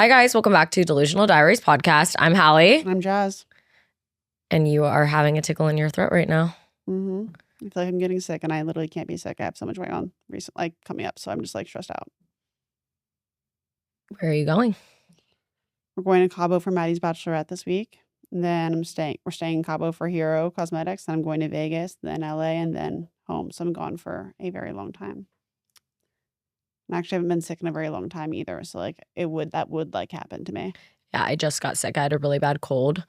Hi guys, welcome back to Delusional Diaries Podcast. I'm Halley. I'm Jazz. And you are having a tickle in your throat right now. Mm-hmm. I feel like I'm getting sick and I literally can't be sick. I have so much weight on coming up. So I'm just stressed out. Where are you going? We're going to Cabo for Maddie's bachelorette this week. And then we're staying in Cabo for Hero Cosmetics. Then I'm going to Vegas, then LA, and then home. So I'm gone for a very long time. And actually I haven't been sick in a very long time either. So that would happen to me. Yeah, I just got sick. I had a really bad cold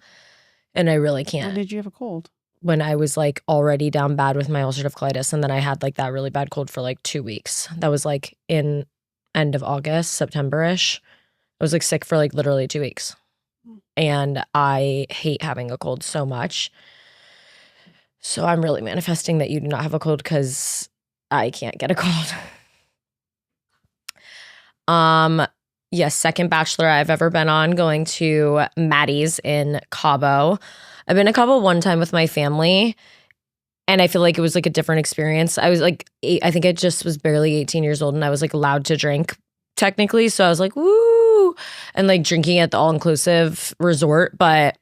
and I really can't. When did you have a cold? When I was already down bad with my ulcerative colitis, and then I had that really bad cold for 2 weeks. That was in end of August, September-ish. I was sick for literally 2 weeks. And I hate having a cold so much. So I'm really manifesting that you do not have a cold because I can't get a cold. Yes, second bachelor I've ever been on, going to Maddie's in Cabo. I've been to Cabo one time with my family, and I feel like it was a different experience. I was I think I just was barely 18 years old, and I was allowed to drink technically. So I was woo, and drinking at the all-inclusive resort. But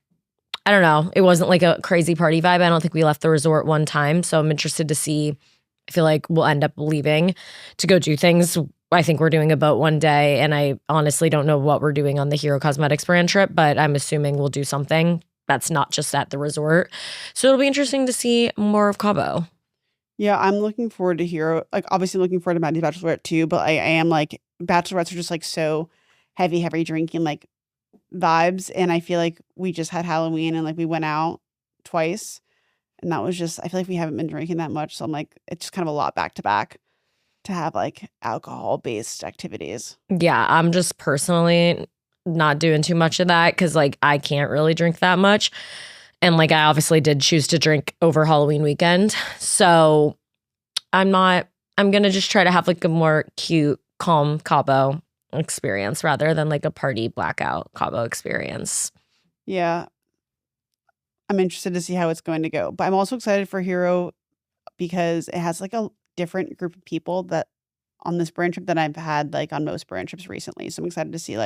I don't know, it wasn't a crazy party vibe. I don't think we left the resort one time. So I'm interested to see. I feel like we'll end up leaving to go do things. I think we're doing a boat one day, and I honestly don't know what we're doing on the Hero Cosmetics brand trip, but I'm assuming we'll do something that's not just at the resort. So it'll be interesting to see more of Cabo. Yeah, I'm looking forward to Hero. Obviously looking forward to Maddie's bachelorette too, but I am bachelorettes are just so heavy drinking vibes. And I feel like we just had Halloween and we went out twice. And that was just, I feel like we haven't been drinking that much. So I'm it's just kind of a lot back to back to have alcohol-based activities. Yeah, I'm just personally not doing too much of that because I can't really drink that much. And I obviously did choose to drink over Halloween weekend. So I'm going to just try to have a more cute, calm Cabo experience rather than a party blackout Cabo experience. Yeah. I'm interested to see how it's going to go. But I'm also excited for Hero because it has a different group of people that on this brand trip than I've had on most brand trips recently. So I'm excited to see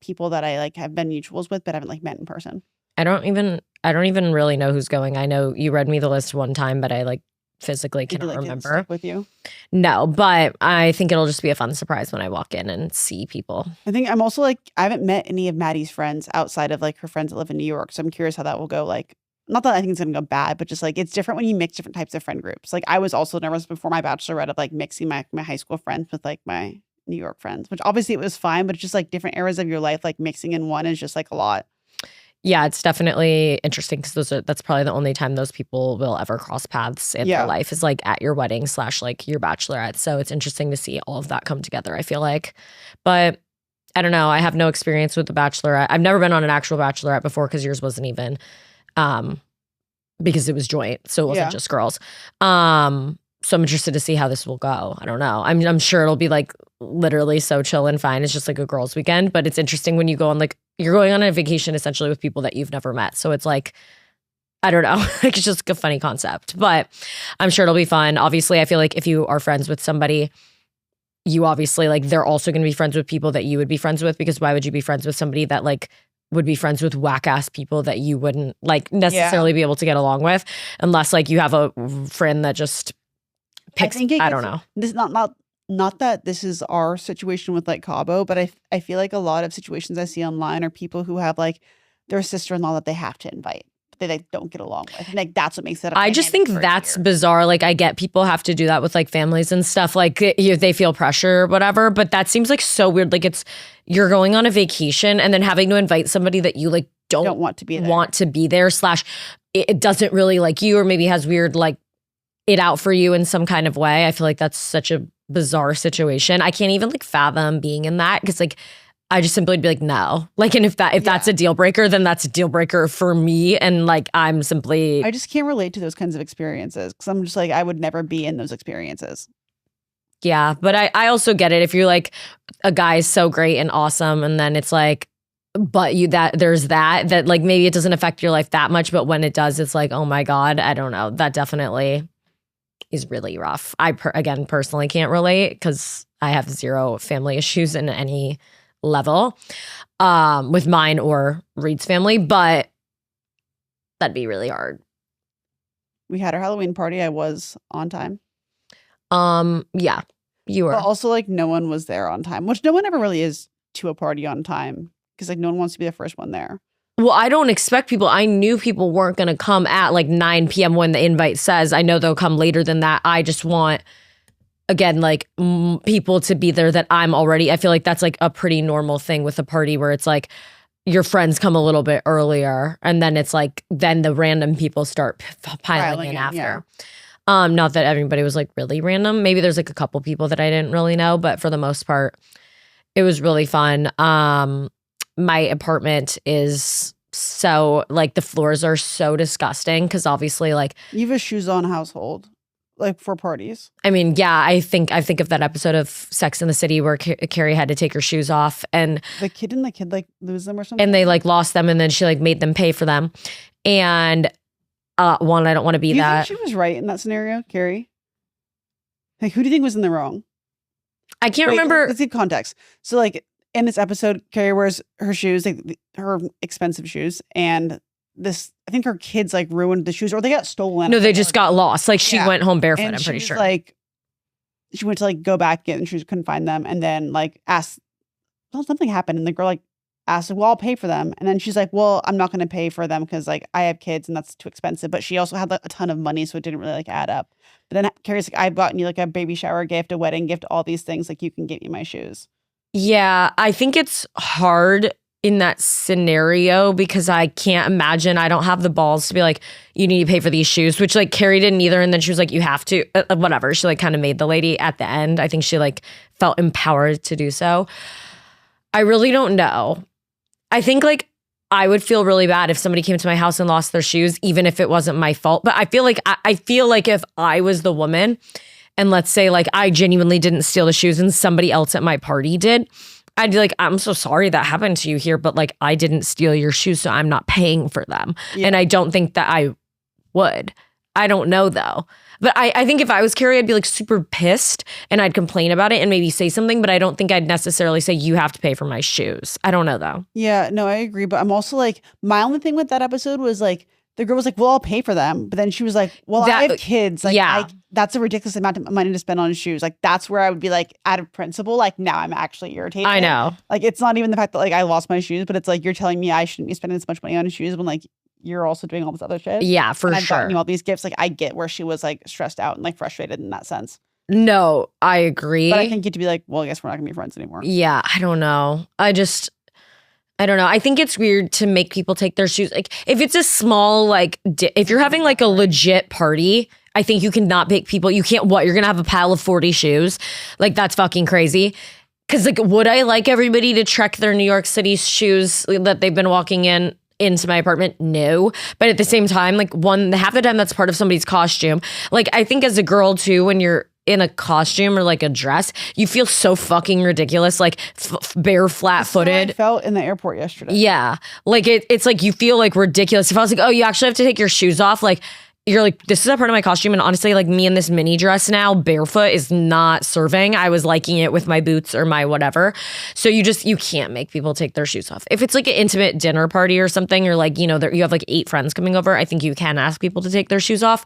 people that I have been mutuals with but haven't met in person. I don't even really know who's going. I know you read me the list one time, but I physically cannot remember. With you? No, but I think it'll just be a fun surprise when I walk in and see people. I think I'm also I haven't met any of Maddie's friends outside of her friends that live in New York. So I'm curious how that will go. Not that I think it's going to go bad, but just it's different when you mix different types of friend groups. I was also nervous before my bachelorette of mixing my high school friends with my New York friends, which obviously it was fine, but it's just different eras of your life, mixing in one is just a lot. Yeah, it's definitely interesting because that's probably the only time those people will ever cross paths in their life is at your wedding / your bachelorette. So it's interesting to see all of that come together, I feel like. But I don't know. I have no experience with the bachelorette. I've never been on an actual bachelorette before because yours wasn't even because it was joint. So it wasn't just girls. So I'm interested to see how this will go. I don't know. I'm sure it'll be literally so chill and fine. It's just a girls' weekend. But it's interesting when you go on you're going on a vacation essentially with people that you've never met. So it's I don't know. It's just a funny concept. But I'm sure it'll be fun. Obviously, I feel if you are friends with somebody, you obviously they're also going to be friends with people that you would be friends with, because why would you be friends with somebody that would be friends with whack-ass people that you wouldn't necessarily be able to get along with, unless you have a friend that just picks, I don't know. This is not that this is our situation with Cabo, but I feel a lot of situations I see online are people who have their sister-in-law that they have to invite, but they don't get along with. And that's what makes it. I just think that's bizarre. I get people have to do that with families and stuff. They feel pressure or whatever, but that seems so weird. You're going on a vacation and then having to invite somebody that you don't want to be there. / it doesn't really like you, or maybe has weird it out for you in some kind of way. I feel that's such a bizarre situation. I can't even fathom being in that, because I just simply be no. And if that's a deal breaker, then that's a deal breaker for me. And I'm simply, I just can't relate to those kinds of experiences, because I'm just I would never be in those experiences. Yeah, but I also get it if you're a guy is so great and awesome, and then it's but there's that maybe it doesn't affect your life that much, but when it does, it's oh my God, I don't know. That definitely is really rough. I personally can't relate because I have zero family issues in any level with mine or Reed's family, but that'd be really hard. We had our Halloween party. I was on time. Yeah, you were. But also, like, no one was there on time, which no one ever really is to a party on time because, like, no one wants to be the first one there. Well, I don't expect people. I knew people weren't going to come at like 9 p.m. when the invite says. I know they'll come later than that. I just want, again, like people to be there that I'm already. I feel like that's like a pretty normal thing with a party where it's like your friends come a little bit earlier and then it's like, then the random people start piling in after. Yeah. Not that everybody was like really random. Maybe there's like a couple people that I didn't really know, but for the most part, it was really fun. My apartment is so like the floors are so disgusting because obviously like you have a shoes on household like for parties. I mean, yeah, I think of that episode of Sex and the City where Carrie had to take her shoes off and the kid like lose them or something, and they like lost them and then she like made them pay for them. And one, I don't want to be do you that. think she was right in that scenario, Carrie? Like, who do you think was in the wrong? I can't remember. Let's give context. So like in this episode, Carrie wears her shoes, like her expensive shoes, and this, I think her kids like ruined the shoes or they got stolen. No, they just got lost. Like she went home barefoot, I'm pretty sure. Like she went to like go back and she couldn't find them and then like asked, well, something happened and the girl like asked, well, I'll pay for them. And then she's like, well, I'm not going to pay for them because like I have kids and that's too expensive. But she also had like a ton of money, so it didn't really like add up. But then Carrie's like, I've gotten you like a baby shower gift, a wedding gift, all these things. Like you can get me my shoes. Yeah, I think it's hard in that scenario because I can't imagine. I don't have the balls to be like, you need to pay for these shoes, which like Carrie didn't either. And then she was like, you have to, whatever. She like kind of made the lady at the end. I think she like felt empowered to do so. I really don't know. I think like I would feel really bad if somebody came to my house and lost their shoes, even if it wasn't my fault. But I feel like if I was the woman and let's say like I genuinely didn't steal the shoes and somebody else at my party did, I'd be like, I'm so sorry that happened to you here, but like I didn't steal your shoes, so I'm not paying for them. Yeah. And I don't think that I would. I don't know though. But I think if I was Carrie, I'd be like super pissed and I'd complain about it and maybe say something, but I don't think I'd necessarily say you have to pay for my shoes. I don't know though. Yeah, no, I agree. But I'm also like, my only thing with that episode was like, the girl was like, well, I'll pay for them. But then she was like, well, I have kids. Like, yeah. That's a ridiculous amount of money to spend on shoes. Like, that's where I would be like, out of principle, like now I'm actually irritated. I know. Like, it's not even the fact that like I lost my shoes, but it's like, you're telling me I shouldn't be spending this much money on shoes when like you're also doing all this other shit. Yeah, for and I've sure. gotten you all these gifts. Like, I get where she was like stressed out and like frustrated in that sense. No, I agree. But I think you to be like, well, I guess we're not gonna be friends anymore. Yeah, I don't know. I don't know. I think it's weird to make people take their shoes. Like if it's a small, like if you're having like a legit party, I think you cannot pick people. You can't, you're going to have a pile of 40 shoes. Like that's fucking crazy. Cause like, would I like everybody to trek their New York City shoes that they've been walking into my apartment? No. But at the same time, like half the time that's part of somebody's costume. Like I think as a girl too, when you're in a costume or like a dress, you feel so fucking ridiculous, like bare flat-footed. I felt in the airport yesterday. Yeah, like it's like you feel like ridiculous. If I was like, oh, you actually have to take your shoes off, like you're like, this is a part of my costume, and honestly, like me in this mini dress now, barefoot is not serving. I was liking it with my boots or my whatever. So you can't make people take their shoes off. If it's like an intimate dinner party or something, or like you have like 8 friends coming over, I think you can ask people to take their shoes off.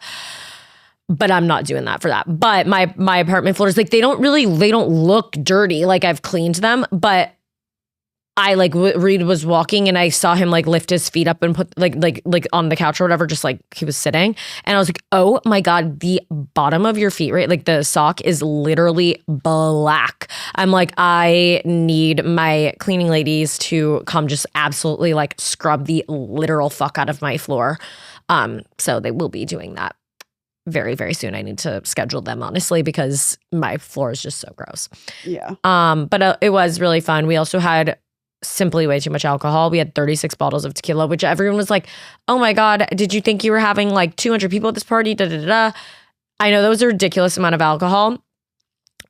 But I'm not doing that for that. But my apartment floors, like they don't look dirty. Like I've cleaned them, but I like Reed was walking and I saw him like lift his feet up and put like on the couch or whatever, just like he was sitting. And I was like, oh my God, the bottom of your feet, right? Like the sock is literally black. I'm like, I need my cleaning ladies to come just absolutely like scrub the literal fuck out of my floor. So they will be doing that very, very soon. I need to schedule them, honestly, because my floor is just so gross. Yeah. But it was really fun. We also had simply way too much alcohol. We had 36 bottles of tequila, which everyone was like, oh my God, did you think you were having like 200 people at this party? Da, da, da, da. I know that was a ridiculous amount of alcohol.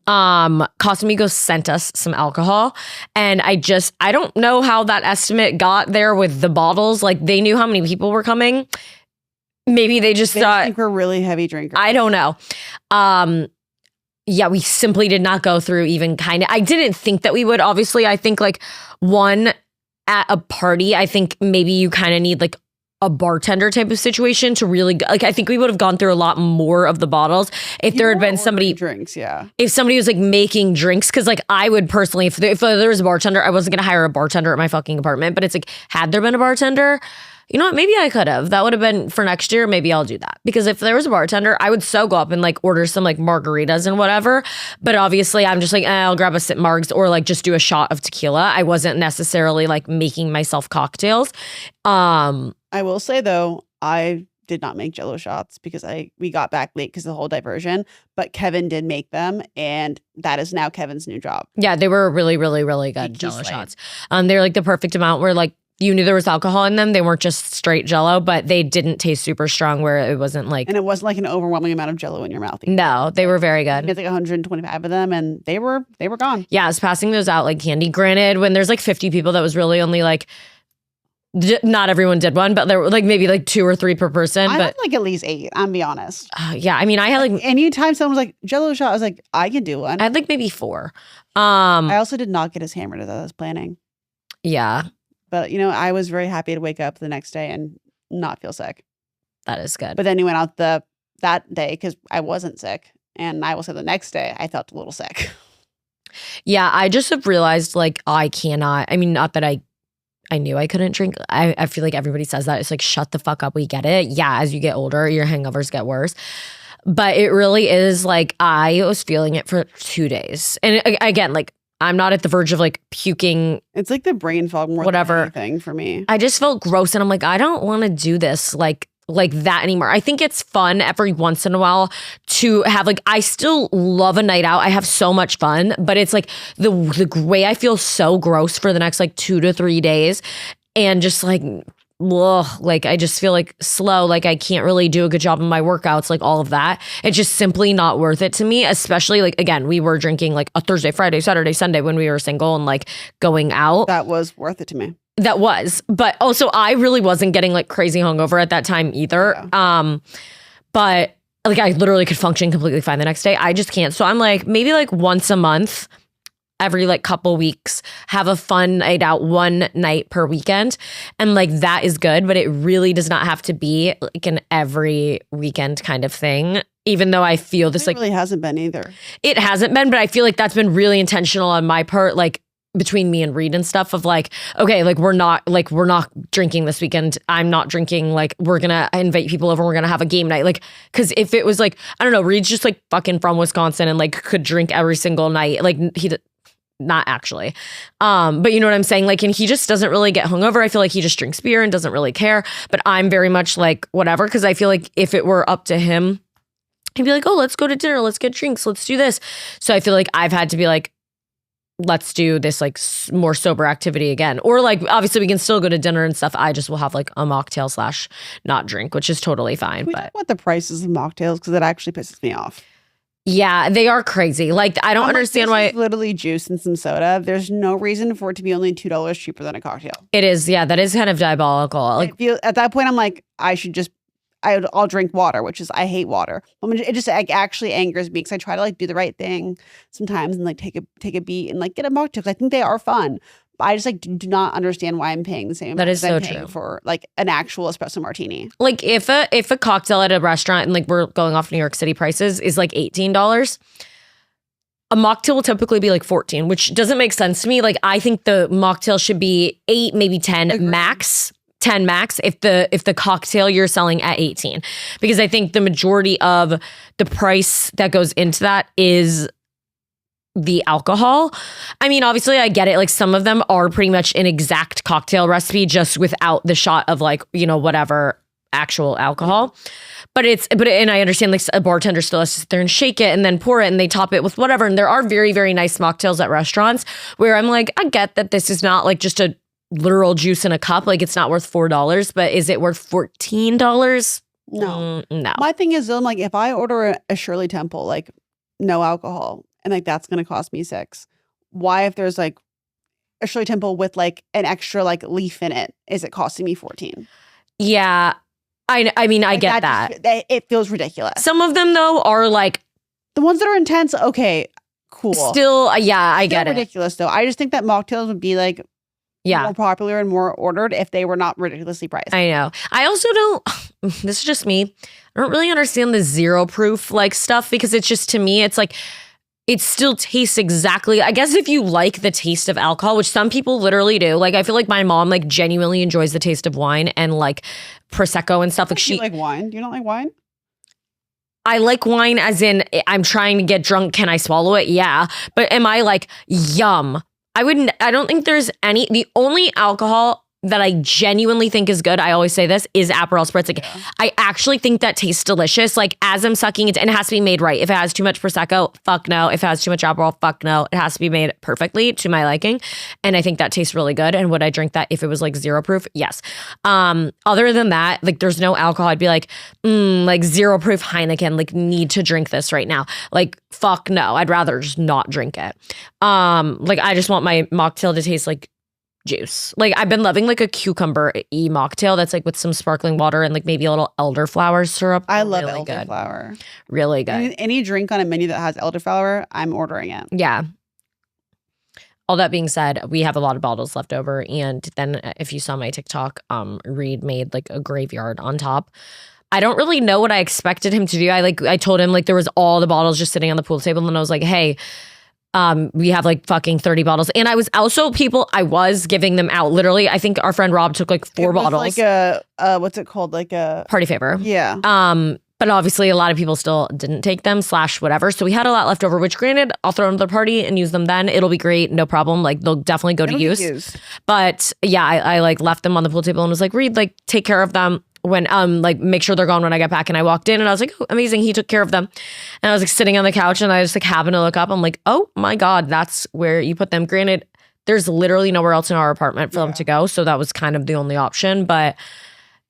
Casamigos sent us some alcohol, and I don't know how that estimate got there with the bottles. Like they knew how many people were coming. Maybe they just thought, think we're really heavy drinkers. I don't know. yeah, we simply did not go through even kind of, I didn't think that we would. Obviously, I think like one at a party, I think maybe you kind of need like a bartender type of situation to really like, I think we would have gone through a lot more of the bottles if there had been somebody drinks. Yeah. If somebody was like making drinks. Cause like I would personally, if there was a bartender, I wasn't going to hire a bartender at my fucking apartment, but it's like, had there been a bartender, you know what? Maybe I could have. That would have been for next year. Maybe I'll do that. Because if there was a bartender, I would so go up and like order some like margaritas and whatever. But obviously I'm just like, I'll grab a sip margs or like just do a shot of tequila. I wasn't necessarily like making myself cocktails. I will say though, I did not make Jello shots because we got back late because of the whole diversion. But Kevin did make them, and that is now Kevin's new job. Yeah, they were really, really, really good Jello shots. They're like the perfect amount where like you knew there was alcohol in them. They weren't just straight Jello, but they didn't taste super strong where it wasn't like... And it wasn't like an overwhelming amount of Jello in your mouth either. No, they were very good. We had like 125 of them and they were gone. Yeah, I was passing those out like candy. Granted, when there's like 50 people, that was really only like... Not everyone did one, but there were like maybe like 2 or 3 per person. I but had like at least 8, I'm be honest. Yeah, I mean, I had like... Anytime someone was like, Jello shot, I was like, I can do one. I had like maybe 4. I also did not get as hammered as I was planning. Yeah. But, you know, I was very happy to wake up the next day and not feel sick. That is good. But then you went out that day because I wasn't sick. And I will say the next day, I felt a little sick. Yeah, I just have realized like I cannot, I mean, not that I knew I couldn't drink. I feel like everybody says that. It's like, shut the fuck up. We get it. Yeah, as you get older, your hangovers get worse. But it really is like, I was feeling it for 2 days. And again, like, I'm not at the verge of like puking. It's like the brain fog more whatever than anything for me. I just felt gross and I'm like, I don't want to do this like that anymore. I think it's fun every once in a while to have like, I still love a night out. I have so much fun, but it's like the way I feel so gross for the next like 2 to 3 days and just like, ugh, like I just feel like slow, like I can't really do a good job in my workouts, like all of that. It's just simply not worth it to me, especially like, again, we were drinking like a Thursday, Friday, Saturday, Sunday when we were single and like going out. That was worth it to me. That was, but also I really wasn't getting like crazy hungover at that time either. Yeah. But like I literally could function completely fine the next day. I just can't. So I'm like, maybe like once a month, every like couple weeks, have a fun night out, one night per weekend. And like that is good, but it really does not have to be like an every weekend kind of thing. Even though I feel this, it really hasn't been either. It hasn't been, but I feel like that's been really intentional on my part, like between me and Reed and stuff of like, okay, like we're not drinking this weekend. I'm not drinking. Like we're going to invite people over. We're going to have a game night. Like, cause if it was like, I don't know, Reed's just like fucking from Wisconsin and like could drink every single night. Like not actually. But you know what I'm saying? Like, and he just doesn't really get hungover. I feel like he just drinks beer and doesn't really care, but I'm very much like whatever. Cause I feel like if it were up to him, he'd be like, oh, let's go to dinner. Let's get drinks. Let's do this. So I feel like I've had to be like, let's do this like more sober activity again. Or like, obviously we can still go to dinner and stuff. I just will have like a mocktail / not drink, which is totally fine. We talk about the prices of mocktails because it actually pisses me off. Yeah, they are crazy. Like, I don't understand why. It's literally juice and some soda. There's no reason for it to be only $2 cheaper than a cocktail. It is. Yeah, that is kind of diabolical. Like, at that point, I'm like, I'll drink water, which is, I hate water. It just like, actually angers me because I try to like do the right thing sometimes and like take a beat and like get a mocktail. I think they are fun. But I just like do not understand why I'm paying the same amount that is so I'm paying true for like an actual espresso martini. Like if a cocktail at a restaurant, and like we're going off New York City prices, is like $18, a mocktail will typically be like 14, which doesn't make sense to me. Like I think the mocktail should be 8, maybe 10 Agreed. max. 10 max if the cocktail you're selling at 18, because I think the majority of the price that goes into that is the alcohol. I mean, obviously I get it. Like some of them are pretty much an exact cocktail recipe just without the shot of like, you know, whatever actual alcohol. But and I understand like a bartender still has to sit there and shake it and then pour it and they top it with whatever. And there are very, very nice mocktails at restaurants where I'm like, I get that this is not like just a literal juice in a cup, like it's not worth $4, but is it worth $14? No. No. My thing is, I'm like, if I order a Shirley Temple, like no alcohol, and like that's gonna cost me $6, why if there's like a Shirley Temple with like an extra like leaf in it, is it costing me $14? Yeah, I mean I like get that. It feels ridiculous. Some of them though are like The ones that are intense, okay, cool. Still, yeah, I get it. Ridiculous though. I just think that mocktails would be like Yeah. more popular and more ordered if they were not ridiculously priced. I know. I also don't, this is just me. I don't really understand the zero proof like stuff because it's just, to me, it's like, it still tastes exactly, I guess if you like the taste of alcohol, which some people literally do. Like, I feel like my mom like genuinely enjoys the taste of wine and like Prosecco and stuff. Like, Do you like wine? Do you not like wine? I like wine as in I'm trying to get drunk. Can I swallow it? Yeah. But am I like, yum? I don't think there's the only alcohol that I genuinely think is good, I always say this, is Aperol Spritz. Like, I actually think that tastes delicious. Like, as I'm sucking it, and it has to be made right. If it has too much Prosecco, fuck no. If it has too much Aperol, fuck no. It has to be made perfectly to my liking. And I think that tastes really good. And would I drink that if it was like zero proof? Yes. Other than that, like, there's no alcohol. I'd be like, like zero proof Heineken, like, need to drink this right now. Like, fuck no. I'd rather just not drink it. Like, I just want my mocktail to taste like juice. Like, I've been loving like a cucumber-y mocktail that's like with some sparkling water and like maybe a little elderflower syrup. I love elderflower. Really good. Any drink on a menu that has elderflower, I'm ordering it. Yeah. All that being said, we have a lot of bottles left over. And then if you saw my TikTok, Reed made like a graveyard on top. I don't really know what I expected him to do. I told him like there was all the bottles just sitting on the pool table and I was like, hey, we have like fucking 30 bottles. And I was also I was giving them out. Literally, I think our friend Rob took like 4 bottles. Like a, what's it called? Like a party favor. Yeah. But obviously a lot of people still didn't take them / whatever. So we had a lot left over, which granted, I'll throw them to the party and use them then. It'll be great. No problem. Like, they'll definitely go to use. But yeah, I like left them on the pool table and was like, Reed, like, take care of them. When like make sure they're gone when I get back. And I walked in and I was like, oh, amazing, he took care of them. And I was like sitting on the couch and I just like happened to look up. I'm like, oh my God, that's where you put them. Granted, there's literally nowhere else in our apartment for them to go. So that was kind of the only option. But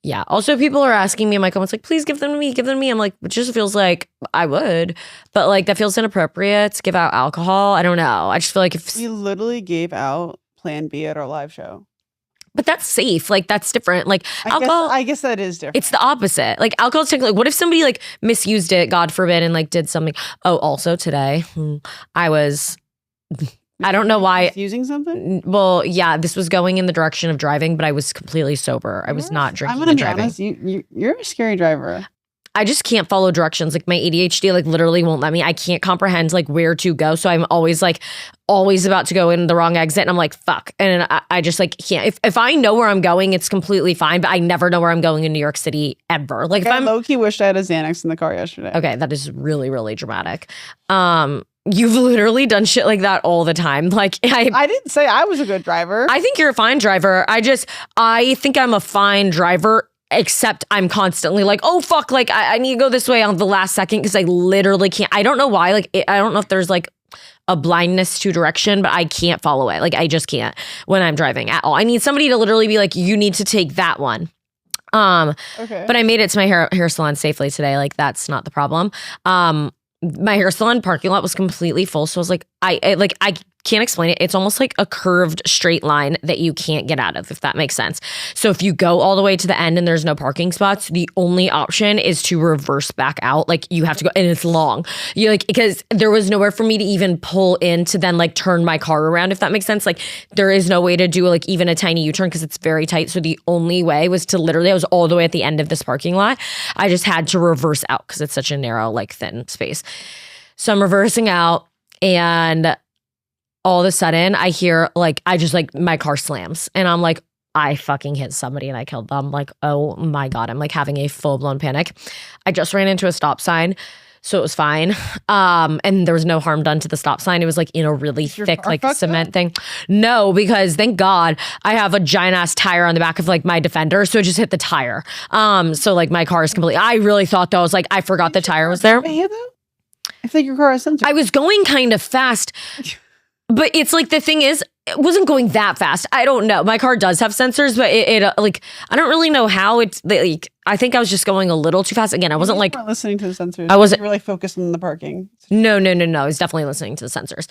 yeah. Also, people are asking me in my comments, like, please give them to me, give them to me. I'm like, it just feels like I would. But like, that feels inappropriate to give out alcohol. I don't know. I just feel like if we literally gave out Plan B at our live show. But that's safe. Like, that's different. Like, alcohol. I guess that is different. It's the opposite. Like, alcohol's technically, what if somebody like misused it, God forbid, and like did something? Oh, also today, I don't know why. Using something? Well, yeah, this was going in the direction of driving, but I was completely sober. I was not drinking and driving. I'm going to be honest, you're a scary driver. I just can't follow directions. Like, my ADHD like literally won't let me. I can't comprehend like where to go. So I'm always about to go in the wrong exit. And I'm like, fuck. And I just like can't. If I know where I'm going, it's completely fine. But I never know where I'm going in New York City ever. Like, if I'm low-key wished I had a Xanax in the car yesterday. Okay, that is really, really dramatic. You've literally done shit like that all the time. Like, I didn't say I was a good driver. I think you're a fine driver. I think I'm a fine driver. Except I'm constantly like, oh, fuck, like I need to go this way on the last second because I literally can't. I don't know why. Like, I don't know if there's like a blindness to direction, but I can't follow it. Like, I just can't when I'm driving at all. I need somebody to literally be like, you need to take that one. Okay. But I made it to my hair salon safely today. Like, that's not the problem. My hair salon parking lot was completely full. So I was like, I can't explain it. It's almost like a curved straight line that you can't get out of, if that makes sense. So if you go all the way to the end and there's no parking spots, the only option is to reverse back out. Like, you have to go, and it's long. You like, because there was nowhere for me to even pull in to then like turn my car around, if that makes sense. Like, there is no way to do like even a tiny U-turn because it's very tight. So the only way was to literally, I was all the way at the end of this parking lot. I just had to reverse out because it's such a narrow, like thin space. So I'm reversing out and all of a sudden I hear like, my car slams and I'm like, I fucking hit somebody and I killed them. Like, oh my God, I'm like having a full blown panic. I just ran into a stop sign. So it was fine. And there was no harm done to the stop sign. It was like in a really thick like cement thing. No, because thank God I have a giant ass tire on the back of like my Defender. So it just hit the tire. So like my car is completely, I really thought though, I was like, I forgot the tire was there. I think your car has sensors. I was going kind of fast. But it's like, the thing is, it wasn't going that fast. I don't know. My car does have sensors, but it like, I don't really know how it's like, I think I was just going a little too fast. Again, I wasn't like listening to the sensors. I wasn't really focused on the parking. No. I was definitely listening to the sensors.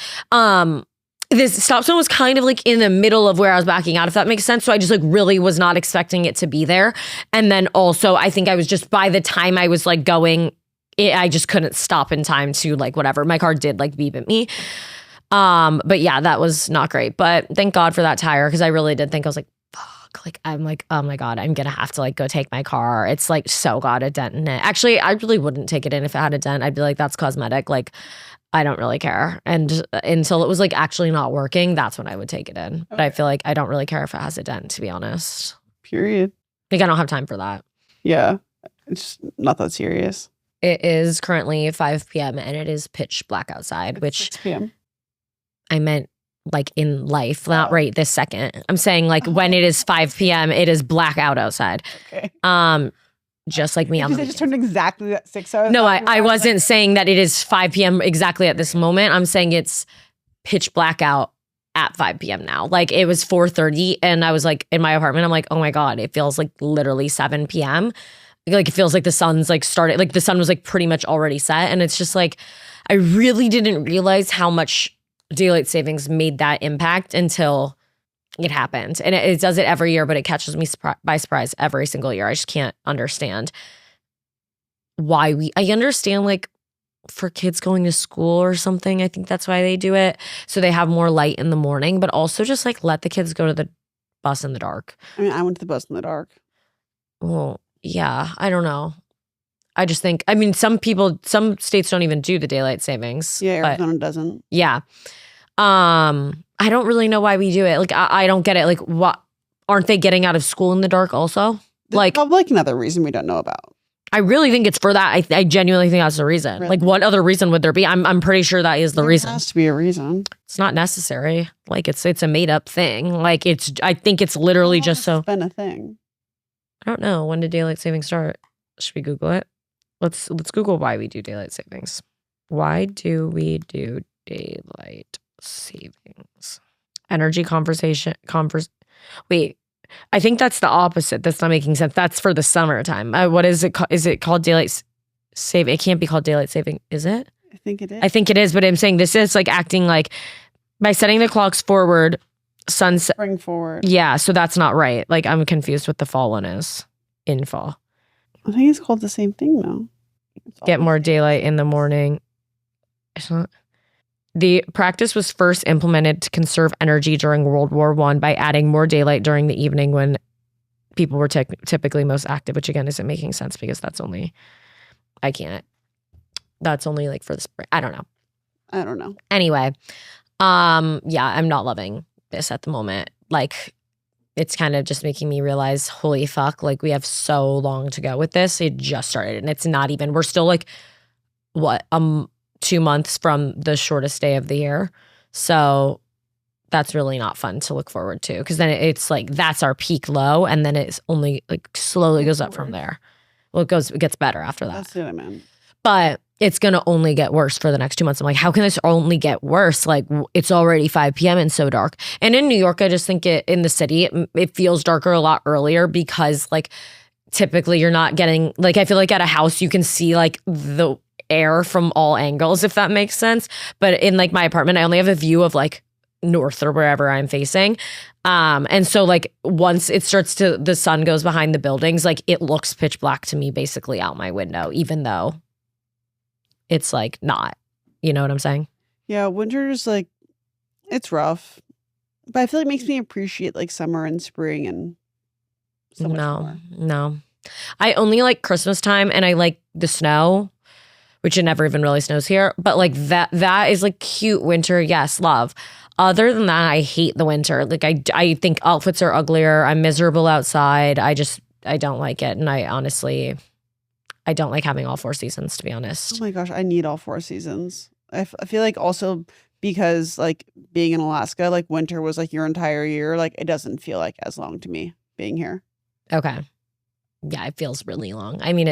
This stop sign was kind of like in the middle of where I was backing out, if that makes sense. So I just like really was not expecting it to be there. And then also I think I was just, by the time I was like going I just couldn't stop in time to like whatever. My car did like beep at me. But yeah, that was not great. But thank God for that tire, because I really did think, I was like, fuck, like I'm like, oh my God, I'm gonna have to like go take my car. It's like so got a dent in it. Actually, I really wouldn't take it in if it had a dent. I'd be like, that's cosmetic. Like I don't really care. And until it was like actually not working, that's when I would take it in. Okay. But I feel like I don't really care if it has a dent, to be honest. Period. Like I don't have time for that. Yeah. It's not that serious. It is currently 5 p.m. and it is pitch black outside, It's which 6 p.m. I meant like in life, not right this second. I'm saying like when it is 5 p.m., it is blackout outside. Okay. Just like me on the just turned exactly at 6 hours. No, I wasn't saying that it is 5 p.m. exactly at this moment. I'm saying it's pitch blackout at 5 p.m. now. Like it was 4:30 and I was like in my apartment. I'm like, oh my God, it feels like literally 7 p.m. Like it feels like the sun's like started, like the sun was like pretty much already set. And it's just like, I really didn't realize how much daylight savings made that impact until it happened. And it does it every year, but it catches me by surprise every single year. I just can't understand why I understand like for kids going to school or something. I think that's why they do it. So they have more light in the morning, but also just like let the kids go to the bus in the dark. I mean, I went to the bus in the dark. Well, yeah, I don't know. I just think, I mean, some states don't even do the daylight savings. Yeah, Arizona doesn't. Yeah. I don't really know why we do it. Like, I don't get it. Like, what? Aren't they getting out of school in the dark also? There's like, probably like another reason we don't know about. I really think it's for that. I genuinely think that's the reason. Really? Like, what other reason would there be? I'm pretty sure that is the reason. There has to be a reason. It's not necessary. Like, it's a made up thing. Like, I think it's literally just so. It's been a thing. I don't know. When did daylight savings start? Should we Google it? Let's Google why we do daylight savings. Why do we do daylight savings? Energy Wait, I think that's the opposite. That's not making sense. That's for the summertime. What is it called? Is it called daylight saving? It can't be called daylight saving, is it? I think it is. I think it is, but I'm saying this is like acting like by setting the clocks forward, sunset. Bring forward. Yeah, so that's not right. Like I'm confused what the fall one is. In fall. I think it's called the same thing though. Get more daylight in the morning. It's not. The practice was first implemented to conserve energy during World War I by adding more daylight during the evening when people were typically most active, which again isn't making sense because that's only like for the spring. I don't know. Anyway, yeah, I'm not loving this at the moment. Like it's kind of just making me realize, holy fuck, like we have so long to go with this. It just started and it's not even, we're still like, what, 2 months from the shortest day of the year. So that's really not fun to look forward to because then it's like, that's our peak low. And then it's only like slowly goes up from there. Well, it gets better after that. That's what I meant. But it's going to only get worse for the next 2 months. I'm like, how can this only get worse? Like it's already 5 p.m. and so dark. And in New York, I just think in the city, it feels darker a lot earlier because like typically you're not getting, like I feel like at a house, you can see like the air from all angles, if that makes sense. But in like my apartment, I only have a view of like north or wherever I'm facing. And so like once it starts to, the sun goes behind the buildings, like it looks pitch black to me basically out my window, even though it's like not, you know what I'm saying? Yeah, winter is like, it's rough. But I feel like it makes me appreciate like summer and spring and so much more. No. I only like Christmas time and I like the snow, which it never even really snows here. But like that is like cute winter. Yes, love. Other than that, I hate the winter. Like I think outfits are uglier. I'm miserable outside. I don't like it. And I don't like having all 4 seasons, to be honest. Oh my gosh, I need all 4 seasons. I feel like also because like being in Alaska, like winter was like your entire year. Like it doesn't feel like as long to me being here. Okay. Yeah, it feels really long. I mean,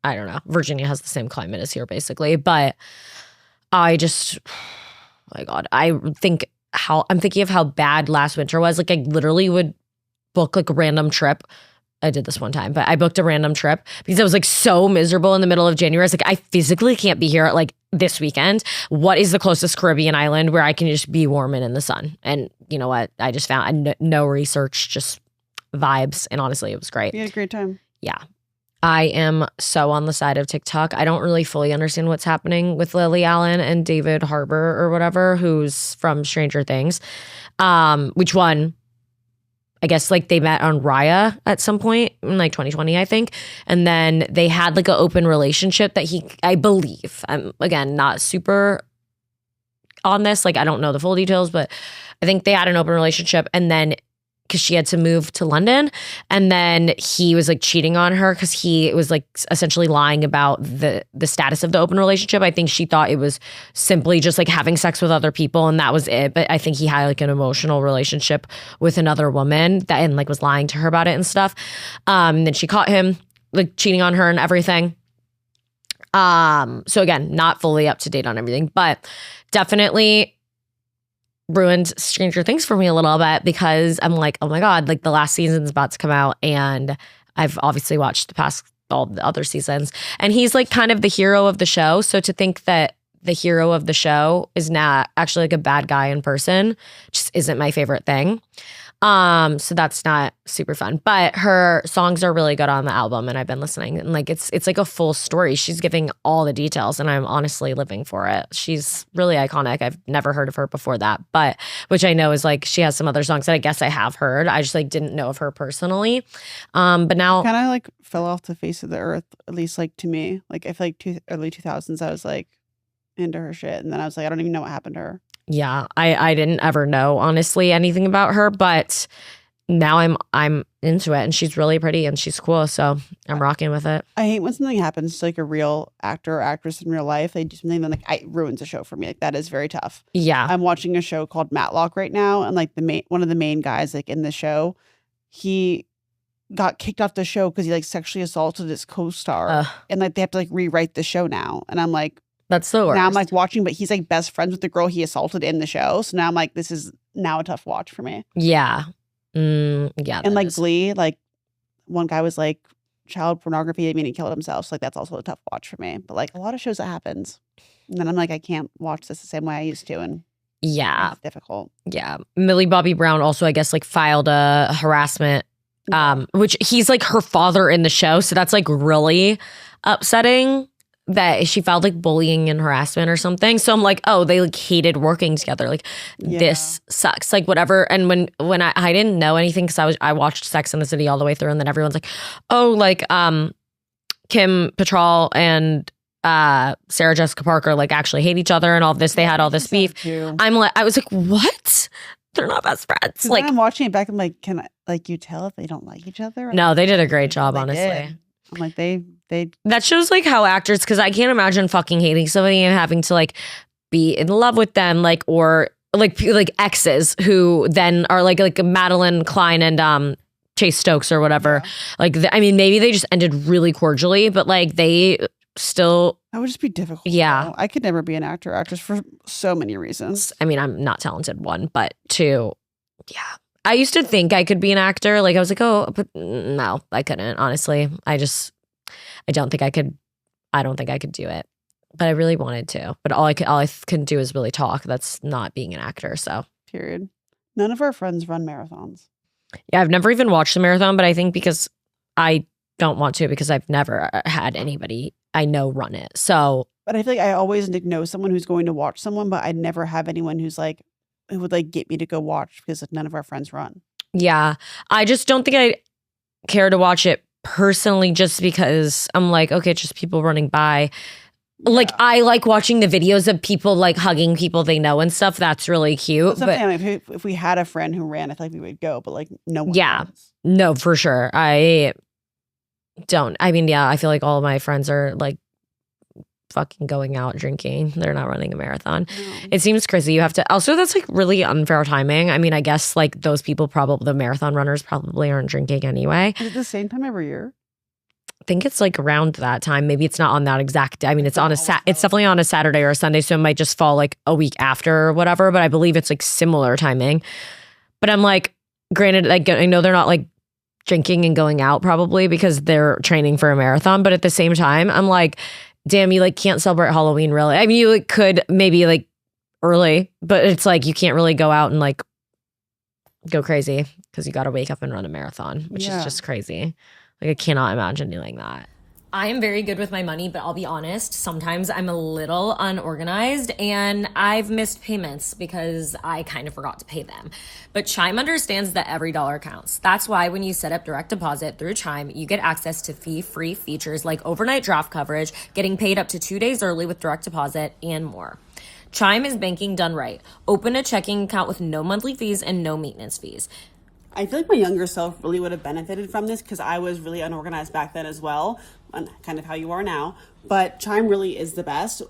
I don't know. Virginia has the same climate as here, basically. But I just, oh my God, I'm thinking of how bad last winter was. Like I literally would book like a random trip. I did this one time, but I booked a random trip because I was like so miserable in the middle of January. I was like, I physically can't be here at like this weekend. What is the closest Caribbean island where I can just be warm and in the sun? And you know what? I just found no research, just vibes. And honestly, it was great. You had a great time. Yeah. I am so on the side of TikTok. I don't really fully understand what's happening with Lily Allen and David Harbour or whatever, who's from Stranger Things. Which one? I guess like they met on Raya at some point in like 2020, I think. And then they had like an open relationship that I believe, I'm again, not super on this. Like I don't know the full details, but I think they had an open relationship, and then because she had to move to London, and then he was like cheating on her because he was like essentially lying about the status of the open relationship. I think she thought it was simply just like having sex with other people and that was it. But I think he had like an emotional relationship with another woman that and like was lying to her about it and stuff. Then she caught him like cheating on her and everything. So again, not fully up to date on everything, but definitely ruined Stranger Things for me a little bit because I'm like, oh my God, like the last season's about to come out and I've obviously watched all the other seasons, and he's like kind of the hero of the show. So to think that the hero of the show is not actually like a bad guy in person just isn't my favorite thing. So that's not super fun, but her songs are really good on the album and I've been listening, and like it's like a full story. She's giving all the details and I'm honestly living for it. She's really iconic. I've never heard of her before that, but which I know is like she has some other songs that I guess I have heard. I just like didn't know of her personally. But now kind of like fell off the face of the earth, at least like to me. Like I feel like early 2000s I was like into her shit, and then I was like, I don't even know what happened to her. Yeah, I didn't ever know honestly anything about her, but now I'm into it, and she's really pretty and she's cool, so I'm rocking with it. I hate when something happens to like a real actor or actress in real life. They do something that like it ruins a show for me. Like that is very tough. Yeah, I'm watching a show called Matlock right now, and like one of the main guys like in the show, he got kicked off the show because he like sexually assaulted his co-star, and like they have to like rewrite the show now. And I'm like, that's the worst. Now I'm like watching, but he's like best friends with the girl he assaulted in the show. So now I'm like, this is now a tough watch for me. Yeah. Yeah. And like Glee, like one guy was like child pornography. I mean, he killed himself. So like that's also a tough watch for me. But like a lot of shows that happens. And then I'm like, I can't watch this the same way I used to. And yeah, it's difficult. Yeah. Millie Bobby Brown also, I guess, like filed a harassment, which he's like her father in the show. So that's like really upsetting. That she filed like bullying and harassment or something. So I'm like, oh, they like hated working together. Like this sucks. Like whatever. And when I didn't know anything because I watched Sex and the City all the way through, and then everyone's like, oh, like Kim Pettrall and Sarah Jessica Parker like actually hate each other and all this. They had all this beef. I was like, what? They're not best friends. Like I'm watching it back. I'm like, can I like you tell if they don't like each other? No, they did a great job, honestly. Did. I'm like they that shows like how actors, because I can't imagine fucking hating somebody and having to like be in love with them, like or like exes who then are like Madeline Klein and Chase Stokes or whatever. Yeah. Like I mean, maybe they just ended really cordially, but like they still that would just be difficult. Yeah, though. I could never be an actor or actress for so many reasons. I mean, I'm not talented, one, but two, yeah. I used to think I could be an actor. Like I was like, oh, but no, I couldn't. Honestly, I don't think I could. I don't think I could do it. But I really wanted to. But all I can do is really talk. That's not being an actor. So period. None of our friends run marathons. Yeah, I've never even watched a marathon, but I think because I don't want to, because I've never had anybody I know run it. So, but I feel like I always know someone who's going to watch someone, but I never have anyone who would like get me to go watch because none of our friends run. Yeah. I just don't think I care to watch it personally, just because I'm like, okay, it's just people running by. Yeah. Like I like watching the videos of people like hugging people they know and stuff. That's really cute. But if we had a friend who ran, I feel like we would go, but like no one. Yeah. Does. No, for sure. I don't. I mean, yeah, I feel like all of my friends are like fucking going out drinking. They're not running a marathon. No. It seems crazy. You have to also, that's like really unfair timing. I mean, I guess like those people the marathon runners probably aren't drinking anyway. Is it the same time every year? I think it's like around that time. Maybe it's not on that exact day. I mean, it's on it's definitely on a Saturday or a Sunday, so it might just fall like a week after or whatever, but I believe it's like similar timing. But I'm like, granted, like I know they're not like drinking and going out probably because they're training for a marathon, but at the same time, I'm like, damn, you like can't celebrate Halloween really. I mean, you like, could maybe like early, but it's like you can't really go out and like go crazy because you got to wake up and run a marathon, which is just crazy. Like I cannot imagine doing that. I am very good with my money, but I'll be honest, sometimes I'm a little unorganized and I've missed payments because I kind of forgot to pay them. But Chime understands that every dollar counts. That's why when you set up direct deposit through Chime, you get access to fee-free features like overnight draft coverage, getting paid up to 2 days early with direct deposit, and more. Chime is banking done right. Open a checking account with no monthly fees and no maintenance fees. I feel like my younger self really would have benefited from this because I was really unorganized back then as well, and kind of how you are now. But Chime really is the best.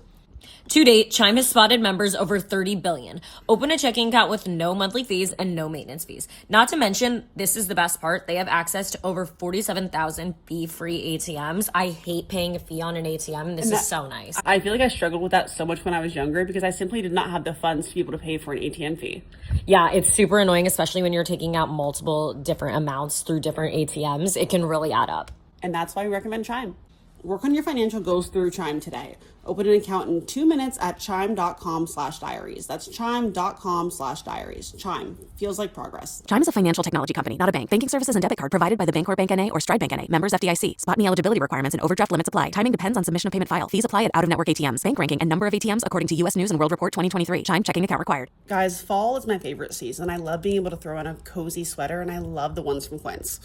To date, Chime has spotted members over 30 billion. Open a checking account with no monthly fees and no maintenance fees. Not to mention, this is the best part, they have access to over 47,000 fee-free ATMs. I hate paying a fee on an ATM. This is so nice. I feel like I struggled with that so much when I was younger because I simply did not have the funds to be able to pay for an ATM fee. Yeah, it's super annoying, especially when you're taking out multiple different amounts through different ATMs. It can really add up. And that's why we recommend Chime. Work on your financial goals through Chime today. Open an account in 2 minutes at chime.com/diaries. That's chime.com/diaries. Chime. Feels like progress. Chime is a financial technology company, not a bank. Banking services and debit card provided by the Bancorp Bank N.A. or Stride Bank N.A. Members FDIC. Spot me eligibility requirements and overdraft limits apply. Timing depends on submission of payment file. Fees apply at out-of-network ATMs. Bank ranking and number of ATMs according to U.S. News and World Report 2023. Chime checking account required. Guys, fall is my favorite season. I love being able to throw on a cozy sweater, and I love the ones from Quince.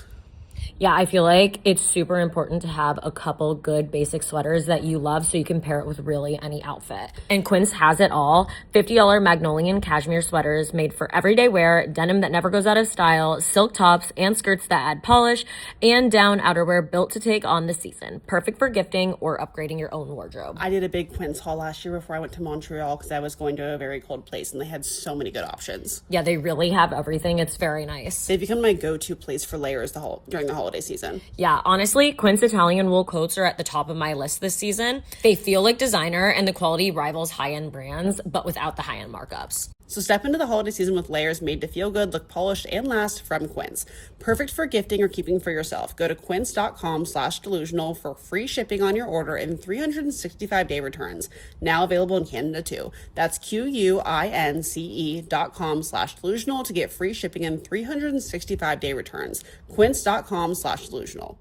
Yeah, I feel like it's super important to have a couple good basic sweaters that you love so you can pair it with really any outfit. And Quince has it all. $50 Magnolian cashmere sweaters made for everyday wear, denim that never goes out of style, silk tops and skirts that add polish, and down outerwear built to take on the season. Perfect for gifting or upgrading your own wardrobe. I did a big Quince haul last year before I went to Montreal because I was going to a very cold place, and they had so many good options. Yeah, they really have everything. It's very nice. They've become my go-to place for layers during the holiday season. Yeah, honestly, Quince Italian wool coats are at the top of my list this season. They feel like designer and the quality rivals high-end brands, but without the high-end markups. So step into the holiday season with layers made to feel good, look polished, and last from Quince. Perfect for gifting or keeping for yourself. Go to quince.com/delusional for free shipping on your order and 365-day returns. Now available in Canada too. That's QUINCE.com/delusional to get free shipping and 365-day returns. Quince.com/delusional.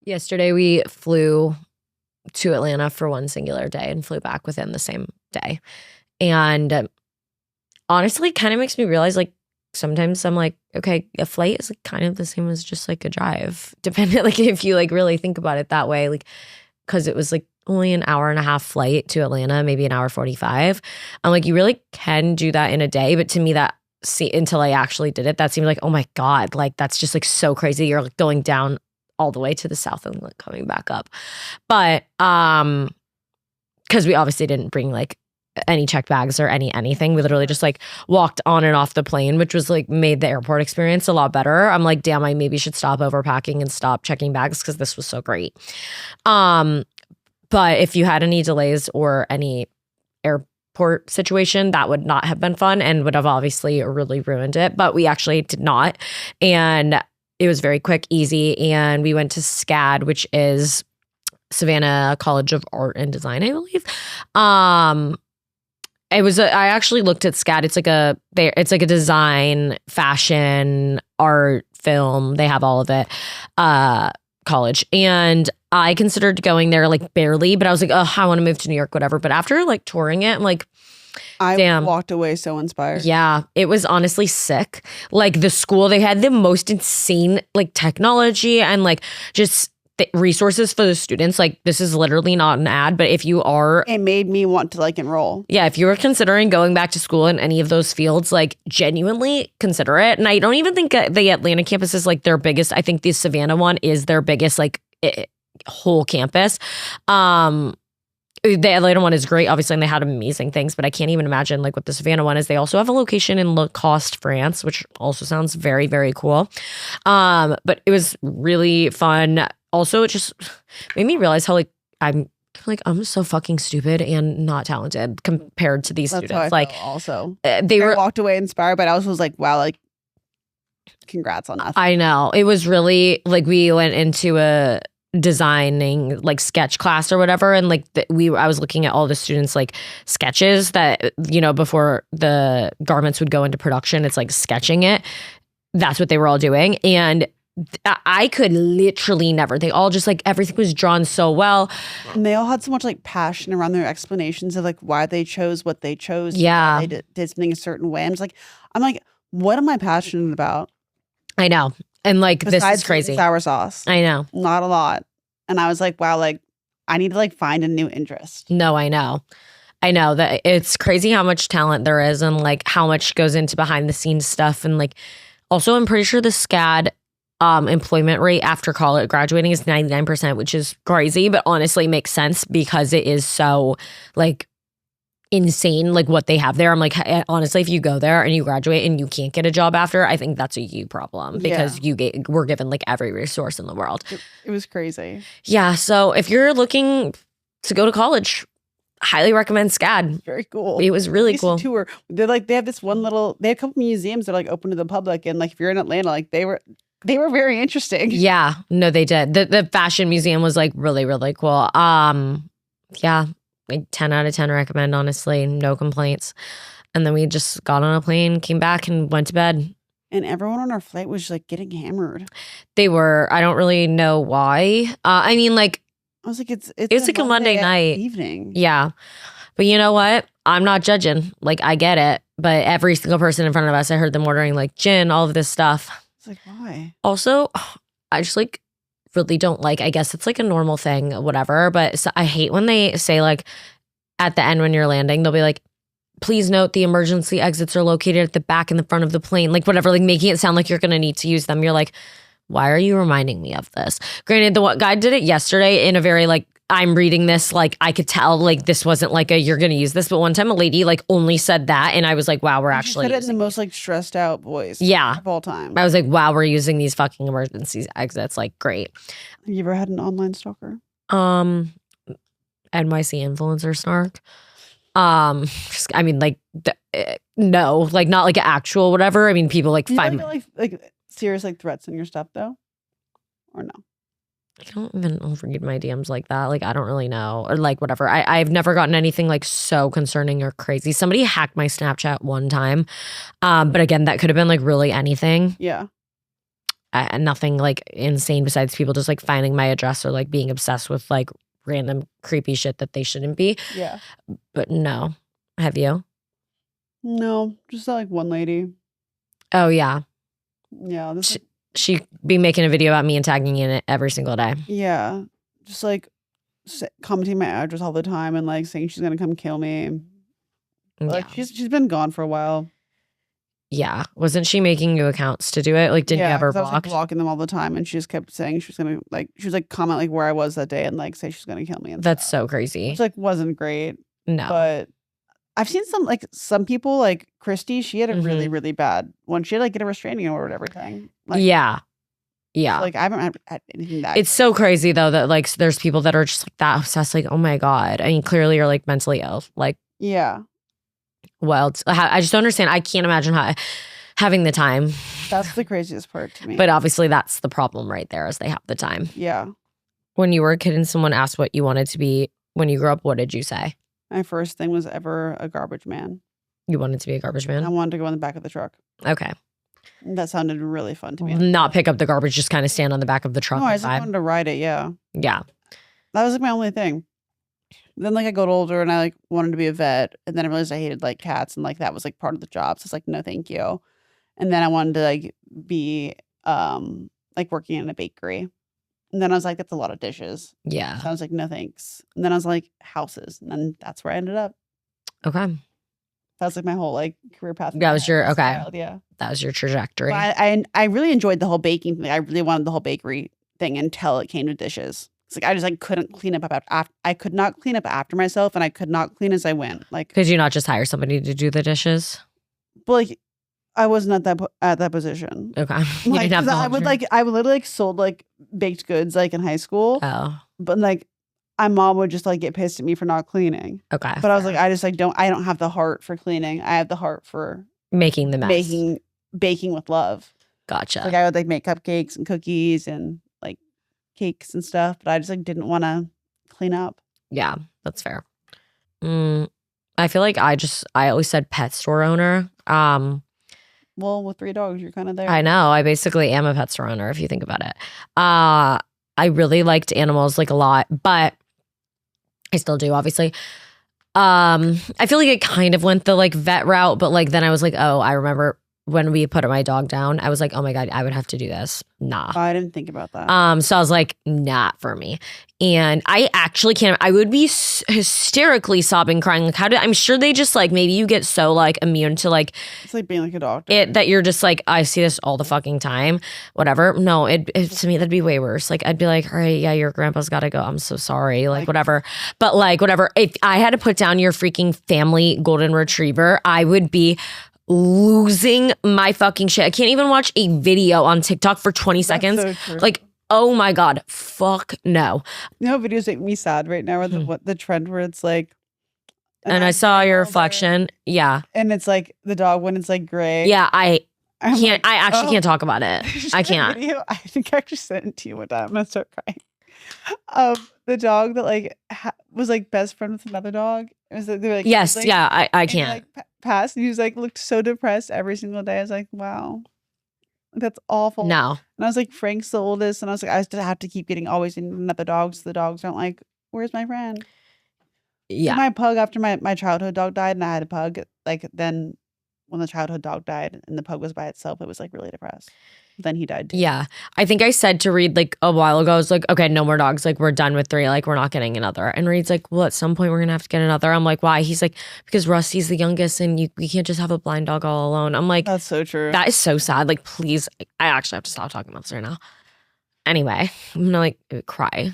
Yesterday we flew to Atlanta for one singular day and flew back within the same day. And honestly, kind of makes me realize, like, sometimes I'm like, okay, a flight is like kind of the same as just like a drive, depending, like, if you like really think about it that way, like, because it was like only an hour and a half flight to Atlanta, maybe an hour 45. I'm like, you really can do that in a day. But to me, until I actually did it, that seemed like, oh my God, like that's just like so crazy. You're like going down all the way to the south and like coming back up. But because we obviously didn't bring like any checked bags or anything. We literally just like walked on and off the plane, which was like made the airport experience a lot better. I'm like, damn, I maybe should stop overpacking and stop checking bags because this was so great. But if you had any delays or any airport situation, that would not have been fun and would have obviously really ruined it. But we actually did not. And it was very quick, easy. And we went to SCAD, which is Savannah College of Art and Design, I believe. I actually looked at SCAD. It's like a design, fashion, art, film. They have all of it. College. And I considered going there like barely, but I was like, oh, I want to move to New York, whatever. But after like touring it, I'm like, damn. Walked away so inspired. Yeah, it was honestly sick. Like the school, they had the most insane like technology and like just resources for the students. Like this is literally not an ad, but if you are, it made me want to like enroll. Yeah, if you were considering going back to school in any of those fields, like genuinely consider it. And I don't even think the Atlanta campus is like their biggest. I think the Savannah one is their biggest like whole campus. The Atlanta one is great, obviously, and they had amazing things, but I can't even imagine like what the Savannah one is. They also have a location in Lacoste, France, which also sounds very, very cool. But it was really fun. Also, it just made me realize how I'm so fucking stupid and not talented compared to these students. How I like felt also, I walked away inspired, but I also was like, wow, like congrats on us. I know. It was really like we went into a designing like sketch class or whatever, and like I was looking at all the students like sketches that, you know, before the garments would go into production, it's like sketching it. That's what they were all doing. And I could literally never. They all just like everything was drawn so well. And they all had so much like passion around their explanations of like why they chose what they chose. Yeah. Why they did something a certain way. I'm like, what am I passionate about? I know. And like, Besides this is crazy. sour sauce. I know. Not a lot. And I was like, wow, like I need to like find a new interest. No, I know. I know that it's crazy how much talent there is and like how much goes into behind the scenes stuff. And like, also I'm pretty sure the SCAD employment rate after college graduating is 99%, which is crazy, but honestly makes sense because it is so like insane, like what they have there. I'm like, honestly, if you go there and you graduate and you can't get a job after, I think that's a you problem because we're given like every resource in the world. It was crazy. Yeah. So if you're looking to go to college, highly recommend SCAD. Very cool. It was really cool. Tour. They have this one little. They have a couple museums that are like open to the public, and like if you're in Atlanta, like they were very interesting. Yeah, no, they did. The fashion museum was like really, really cool. Yeah, like 10 out of 10 recommend. Honestly, no complaints. And then we just got on a plane, came back, and went to bed. And everyone on our flight was like getting hammered. They were. I don't really know why. I mean, like. I was like, it's like a Monday night evening. Yeah. But you know what? I'm not judging. Like, I get it. But every single person in front of us, I heard them ordering like gin, all of this stuff. It's like, why? Also, I just like really don't like, I guess it's like a normal thing, whatever. But so I hate when they say like at the end when you're landing, they'll be like, please note the emergency exits are located at the back and the front of the plane. Like whatever, like making it sound like you're going to need to use them. You're like, why are you reminding me of this? Granted, the guy did it yesterday in a very like, I'm reading this, like I could tell like this wasn't like a you're going to use this. But one time a lady like only said that. And I was like, wow, we're actually said it in the most like stressed out voice of all time. I was like, wow, we're using these fucking emergency exits. Like, great. Have you ever had an online stalker? NYC influencer snark. I mean, like, no, like not like actual whatever. I mean, people like find like serious like threats in your stuff though, or no? I don't even read my DMs like that. Like, I don't really know. Or like, whatever. I've never gotten anything like so concerning or crazy. Somebody hacked my Snapchat one time. But again, that could have been like really anything. Yeah. Nothing like insane besides people just like finding my address or like being obsessed with like random creepy shit that they shouldn't be. Yeah. But no. Have you? No. Just like one lady. Oh, yeah. Yeah. She'd be making a video about me and tagging in it every single day. Yeah. Just like commenting my address all the time and like saying she's going to come kill me. Like she's been gone for a while. Yeah. Wasn't she making you accounts to do it? Like, didn't you ever block? I was like blocking them all the time and she just kept saying she was going to like, she was like comment like where I was that day and like say she's going to kill me. And that's stuff. so crazy. Which like wasn't great. No. But I've seen some people like Christy, she had a really, really bad one. She had like get a restraining order and everything. Like, yeah. Like I haven't had anything that. It's so crazy though that like there's people that are just like that obsessed. Like, oh my God. I mean, clearly you're like mentally ill. Like, yeah. Wild. I just don't understand. I can't imagine having the time. That's the craziest part to me. But obviously that's the problem right there is they have the time. Yeah. When you were a kid and someone asked what you wanted to be when you grew up, what did you say? My first thing was ever a garbage man. You wanted to be a garbage man? I wanted to go in the back of the truck. Okay. That sounded really fun to me. Not pick up the garbage, just kind of stand on the back of the truck. No, I just wanted to ride it, yeah. Yeah. That was like my only thing. Then like I got older and I like wanted to be a vet. And then I realized I hated like cats and like that was like part of the job. So it's like, no, thank you. And then I wanted to like be like working in a bakery. And then I was like, that's a lot of dishes. Yeah. So I was like, no thanks. And then I was like, houses. And then that's where I ended up. Okay. That was like my whole like career path. That was your, okay. Style, yeah. That was your trajectory. But I really enjoyed the whole baking thing. I really wanted the whole bakery thing until it came to dishes. It's like I just like couldn't clean up after. I could not clean up after myself, and I could not clean as I went. Like, could you not just hire somebody to do the dishes? But like, I wasn't at that position. Okay, you like, didn't have the I would literally like sold like baked goods like in high school. Oh, but like my mom would just like get pissed at me for not cleaning. Okay, but I was like, I just like I don't have the heart for cleaning. I have the heart for making the mess, baking with love. Gotcha. Like I would like make cupcakes and cookies and like cakes and stuff, but I just like didn't want to clean up. Yeah, that's fair. I feel like I always said pet store owner. Well, with 3 dogs, you're kind of there. I know. I basically am a pet store owner if you think about it. I really liked animals like a lot, but I still do, obviously. I feel like it kind of went the like vet route, but like then I was like, oh, I remember when we put my dog down, I was like, oh my God, I would have to do this. Nah. I didn't think about that. So I was like, not for me. And I actually can't, I would be hysterically sobbing, crying. Like, I'm sure they just like, maybe you get so like immune to like, It's like being like a doctor. that you're just like, I see this all the fucking time, whatever. No, to me, that'd be way worse. Like, I'd be like, all right, yeah, your grandpa's got to go. I'm so sorry. Like, whatever. But like, whatever. If I had to put down your freaking family golden retriever, I would be losing my fucking shit. I can't even watch a video on TikTok for 20 seconds. so true. Like, oh my God, fuck no. You know, videos make me sad right now. Or the trend where it's like, And I saw your reflection. Yeah. and it's like the dog when it's like gray. Yeah, I I'm can't, like, I actually oh. can't talk about it. I can't. Video, I think I actually sent it to you one time. I'm gonna start crying. The dog that like was like best friend with another dog. It was like, they were like, Yes, like, yeah, I and he, can't. like passed. And he was like looked so depressed every single day. I was like, wow, that's awful. No. And I was like, Frank's the oldest, and I was like, I just have to keep getting always another dog. So the dogs aren't like, where's my friend? Yeah. My pug, after my childhood dog died, and I had a pug. Like then, when the childhood dog died and the pug was by itself, it was like really depressed. Then he died too. Yeah. I think I said to Reed like a while ago, I was like, okay, no more dogs. Like, we're done with 3. Like, we're not getting another. And Reed's like, well, at some point we're going to have to get another. I'm like, why? He's like, because Rusty's the youngest and we can't just have a blind dog all alone. I'm like, That's so true. that is so sad. Like, please. I actually have to stop talking about this right now. Anyway, I'm going to like cry.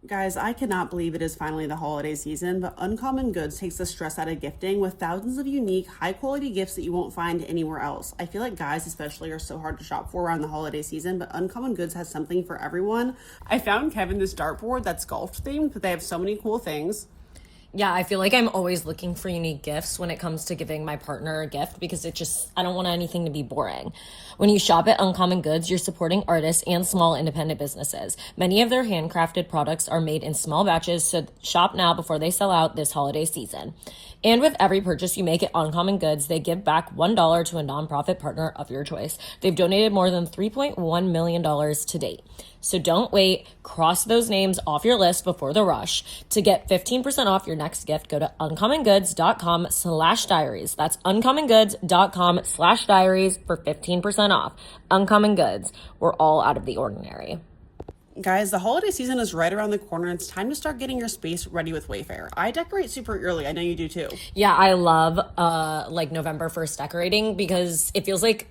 Guys, I cannot believe it is finally the holiday season, but Uncommon Goods takes the stress out of gifting with thousands of unique, high-quality gifts that you won't find anywhere else. I feel like guys especially are so hard to shop for around the holiday season, but Uncommon Goods has something for everyone. I found Kevin this dartboard that's golf themed, but they have so many cool things. Yeah, I feel like I'm always looking for unique gifts when it comes to giving my partner a gift because I don't want anything to be boring. When you shop at Uncommon Goods, you're supporting artists and small independent businesses. Many of their handcrafted products are made in small batches, so shop now before they sell out this holiday season. And with every purchase you make at Uncommon Goods, they give back $1 to a nonprofit partner of your choice. They've donated more than $3.1 million to date. So don't wait. Cross those names off your list before the rush. To get 15% off your next gift, go to uncommongoods.com/diaries. That's uncommongoods.com/diaries for 15% off. Uncommon Goods. We're all out of the ordinary. Guys, the holiday season is right around the corner. It's time to start getting your space ready with Wayfair. I decorate super early. I know you do too. Yeah, I love like November 1st decorating because it feels like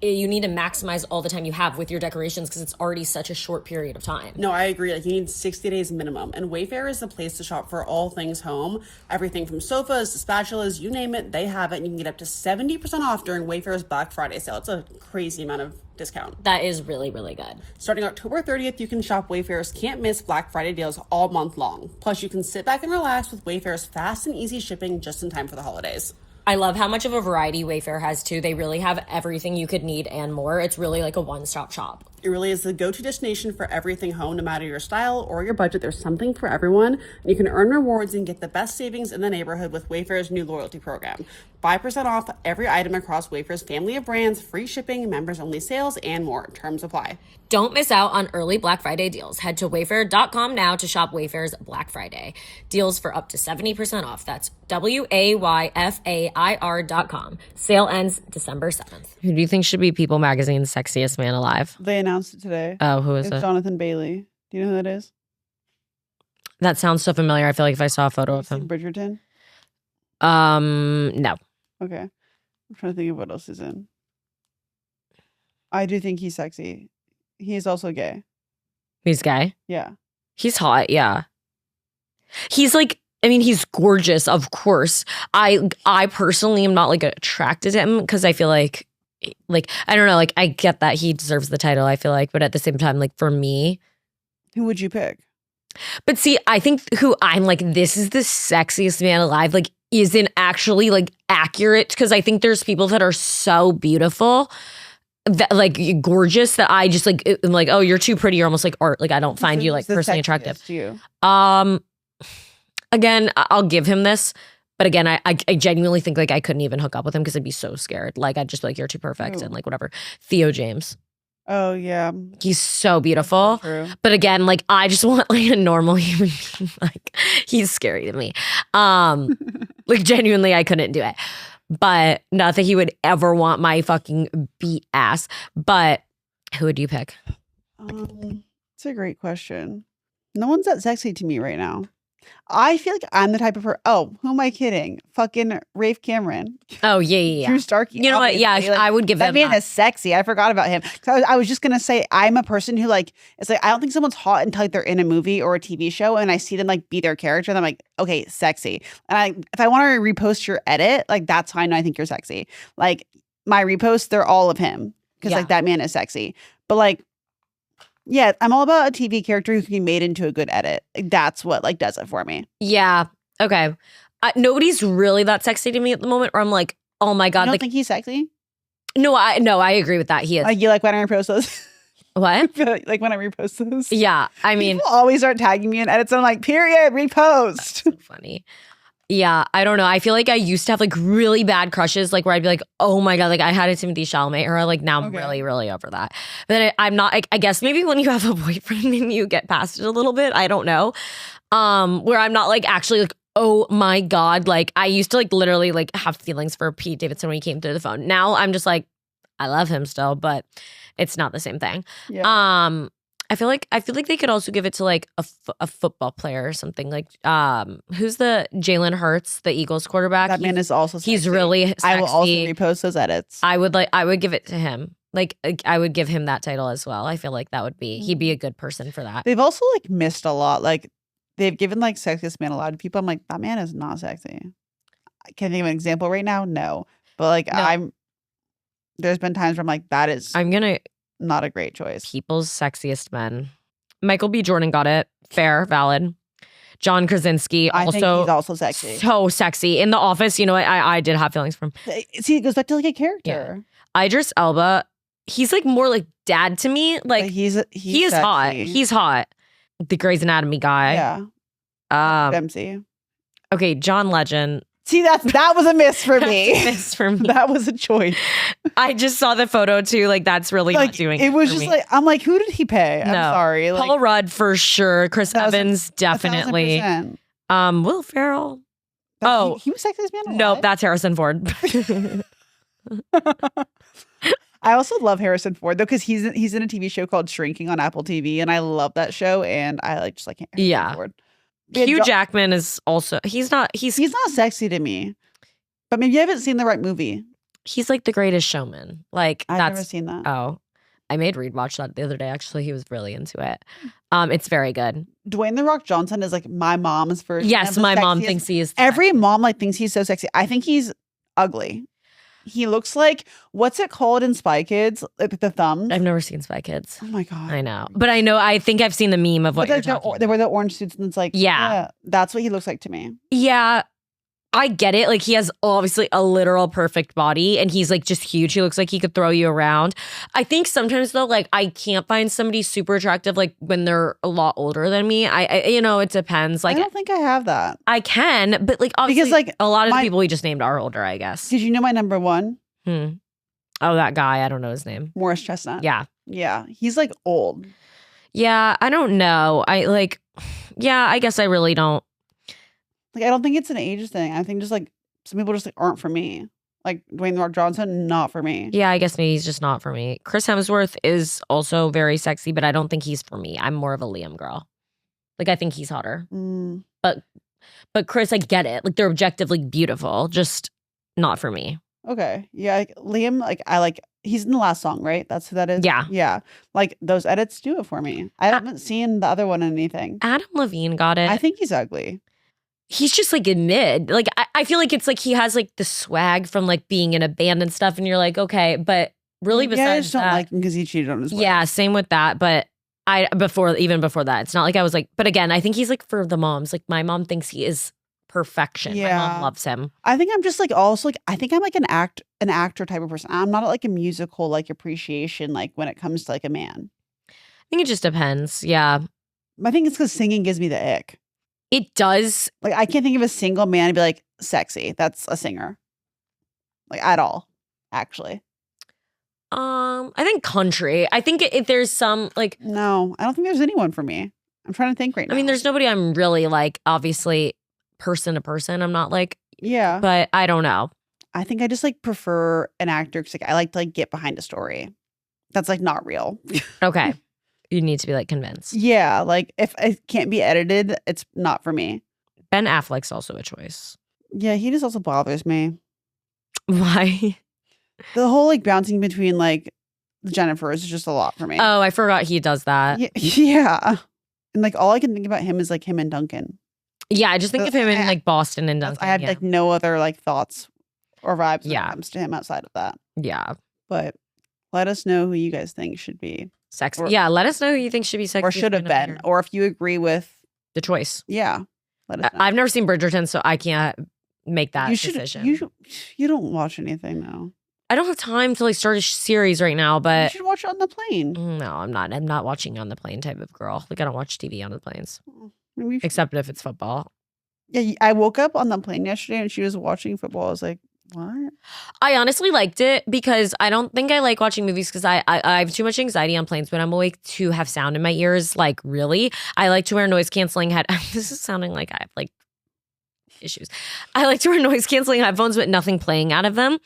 you need to maximize all the time you have with your decorations because it's already such a short period of time. No, I agree. Like, you need 60 days minimum. And Wayfair is the place to shop for all things home. Everything from sofas to spatulas, you name it, they have it. And you can get up to 70% off during Wayfair's Black Friday sale. It's a crazy amount of discount. That is really, really good. Starting October 30th, you can shop Wayfair's can't miss Black Friday deals all month long. Plus, you can sit back and relax with Wayfair's fast and easy shipping just in time for the holidays. I love how much of a variety Wayfair has too. They really have everything you could need and more. It's really like a one-stop shop. It really is the go-to destination for everything home, no matter your style or your budget. There's something for everyone. And you can earn rewards and get the best savings in the neighborhood with Wayfair's new loyalty program. 5% off every item across Wayfair's family of brands, free shipping, members-only sales, and more. Terms apply. Don't miss out on early Black Friday deals. Head to wayfair.com now to shop Wayfair's Black Friday. Deals for up to 70% off. That's WAYFAIR.com. Sale ends December 7th. Who do you think should be People Magazine's sexiest man alive? They announced it today. Oh, who is It's it? Jonathan Bailey. Do you know who that is? That sounds so familiar. I feel like if I saw a photo of Seen him. Bridgerton? No. Okay. I'm trying to think of what else is in. I do think he's sexy. He is also gay. He's gay? Yeah. He's hot, yeah. He's like, I mean, he's gorgeous, of course. I personally am not like attracted to him because I feel like I don't know, like I get that he deserves the title, I feel like, but at the same time, like for me. Who would you pick? But see, I think who I'm like, this is the sexiest man alive, like isn't actually like accurate because I think there's people that are so beautiful that like gorgeous that I just like am like, oh, you're too pretty, you're almost like art, like I don't find you like Who's the personally sexiest attractive to you? Again, I'll give him this, But again, I genuinely think like I couldn't even hook up with him because I'd be so scared. Like I'd just be like, you're too perfect and like whatever. Theo James. Oh yeah. He's so beautiful. True. But again, like I just want like a normal human being. Like he's scary to me. Like genuinely I couldn't do it. But not that he would ever want my fucking beat ass. But who would you pick? It's a great question. No one's that sexy to me right now. I feel like I'm the type of who am I kidding? Fucking Rafe Cameron. Oh, yeah. Drew Starkey. You know what? Yeah, Like, I would give that him man that. is sexy. I forgot about him. So I was just gonna say I'm a person who like it's like I don't think someone's hot until like they're in a movie or a TV show and I see them like be their character and I'm like, okay, sexy. And if I want to repost your edit, like that's how I know I think you're sexy. Like my reposts, they're all of him because like that man is sexy. But like, yeah, I'm all about a TV character who can be made into a good edit. Like, that's what like does it for me. Yeah. Okay. Nobody's really that sexy to me at the moment where I'm like, oh my God. You don't Like, think he's sexy? no, I agree with that. He is. Like you like when I repost those? What? Like when I repost those? Yeah. I mean, people always start tagging me in edits and I'm like, period, repost. so funny. Yeah, I don't know. I feel like I used to have like really bad crushes, like where I'd be like, oh my God, like I had a Timothy Chalamet era. Like now I'm really, really over that. But then I'm not, I guess maybe when you have a boyfriend and you get past it a little bit, I don't know. Where I'm not like actually like, oh my God. Like I used to like literally like have feelings for Pete Davidson when he came through the phone. Now I'm just like, I love him still, but it's not the same thing. Yeah. I feel like they could also give it to like a football player or something. Like who's the Jalen Hurts, the Eagles quarterback? That man is also sexy. He's really sexy. I will also repost those edits. I would give it to him. Like I would give him that title as well. I feel like he'd be a good person for that. They've also like missed a lot. Like they've given like sexiest man a lot of people. I'm like, that man is not sexy. I can't think of an example right now. No. But like there's been times where I'm like, that is not a great choice. People's sexiest men. Michael B. Jordan got it. Fair, valid. John Krasinski I think he's also sexy. So sexy. In The Office, you know what? I did have feelings for him. See, it goes back to like a character. Yeah. Idris Elba, he's like more like dad to me. Like he is sexy. Hot. He's hot. The Grey's Anatomy guy. Yeah. Dempsey. Okay, John Legend. See, that was a miss for me. Miss for me. That was a choice. I just saw the photo too. Like that's really like, not doing it. Was for just me. like I'm like, who did he pay? I'm sorry. Like, Paul Rudd for sure. Chris Evans definitely. 1,000%. Will Ferrell. He was sexiest man alive? No, that's Harrison Ford. I also love Harrison Ford though because he's in a TV show called Shrinking on Apple TV and I love that show and I like just like Harrison Ford. Hugh Jackman is also he's not sexy to me. But maybe I haven't seen the right movie. He's like The Greatest Showman. Like I've never seen that. Oh. I made Reed watch that the other day. Actually, he was really into it. It's very good. Dwayne The Rock Johnson is like my mom's version. Yes, my mom thinks he is. Every mom like thinks he's so sexy. I think he's ugly. He looks like, what's it called in Spy Kids? Like the thumbs? I've never seen Spy Kids. Oh my God. I know. But I think I've seen the meme of what you're talking about. They wear the orange suits and it's like, yeah, that's what he looks like to me. Yeah, I get it. Like he has obviously a literal perfect body and he's like just huge. He looks like he could throw you around. I think sometimes though, like I can't find somebody super attractive like when they're a lot older than me. I it depends. Like I don't think I have that. I can, but like obviously because like a lot of the people we just named are older, I guess. Did you know my number one? Oh, that guy. I don't know his name. Morris Chestnut. Yeah. Yeah. He's like old. Yeah. I don't know. I guess I really don't. Like, I don't think it's an age thing. I think just like some people just like aren't for me. Like Dwayne The Rock Johnson, not for me. Yeah, I guess maybe he's just not for me. Chris Hemsworth is also very sexy, but I don't think he's for me. I'm more of a Liam girl. Like I think he's hotter. But Chris, I get it. Like they're objectively beautiful, just not for me. Okay. Yeah, like Liam, like I like he's in the last song, right? That's who that is? Yeah. Yeah. Like those edits do it for me. I haven't seen the other one in anything. Adam Levine got it. I think he's ugly. He's just like in mid. Like I feel like it's like he has like the swag from like being in a band and stuff, and you're like, okay, but really besides I just don't that, like him because he cheated on his wife. Yeah, same with that. But even before that, it's not like I was like, but again, I think he's like for the moms. Like my mom thinks he is perfection. Yeah. My mom loves him. I think I'm just like also like I think I'm like an actor type of person. I'm not like a musical like appreciation like when it comes to like a man. I think it just depends. Yeah. I think it's because singing gives me the ick. It does. Like, I can't think of a single man to be like, sexy. That's a singer. Like, at all, actually. I think country. I think if there's some like, No, I don't think there's anyone for me. I'm trying to think right now. I mean, there's nobody I'm really like, obviously, person to person. I'm not like, Yeah. but I don't know. I think I just like prefer an actor because like, I like to like get behind a story that's like not real. Okay. You need to be like convinced. Yeah. Like if it can't be edited, it's not for me. Ben Affleck's also a choice. Yeah. He just also bothers me. Why? The whole like bouncing between like the Jennifers is just a lot for me. Oh, I forgot he does that. Yeah. And like all I can think about him is like him and Duncan. Yeah, I just think of him in like Boston and Duncan. I have like no other like thoughts or vibes when Yeah. it comes to him outside of that. Yeah. But let us know who you guys think should be Sexy. Or- Yeah, let us know who you think should be sexy. or should have been, or if you agree with the choice. yeah. Let us know. I've never seen Bridgerton, so I can't make that you should, decision. You don't watch anything though. I don't have time to like start a series right now, You but should watch it on the plane. no, I'm not. I'm not watching on the plane type of girl. Like I don't watch TV on the planes, Maybe except if it's football. yeah, I woke up on the plane yesterday and she was watching football. I was like, what? I honestly liked it because I don't think I like watching movies because I have too much anxiety on planes when I'm awake to have sound in my ears. Like really, I like to wear noise canceling head. This is sounding like I have like issues. I like to wear noise canceling headphones, but nothing playing out of them.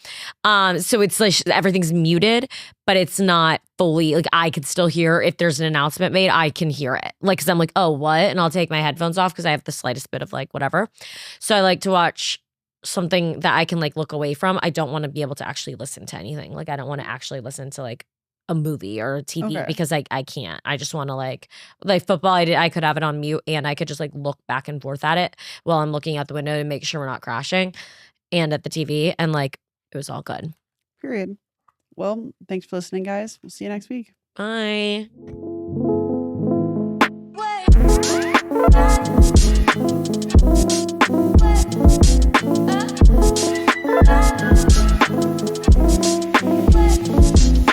So it's like everything's muted, but it's not fully like I could still hear if there's an announcement made. I can hear it, like because I'm like, oh, what? And I'll take my headphones off because I have the slightest bit of like whatever. So I like to watch something that I can like look away from. I don't want to be able to actually listen to anything. Like I don't want to actually listen to like a movie or a TV Okay. because I can't. I just want to like football. I could have it on mute and I could just like look back and forth at it while I'm looking out the window to make sure we're not crashing, and at the TV, and like it was all good. Period. Well, thanks for listening, guys. We'll see you next week. Bye.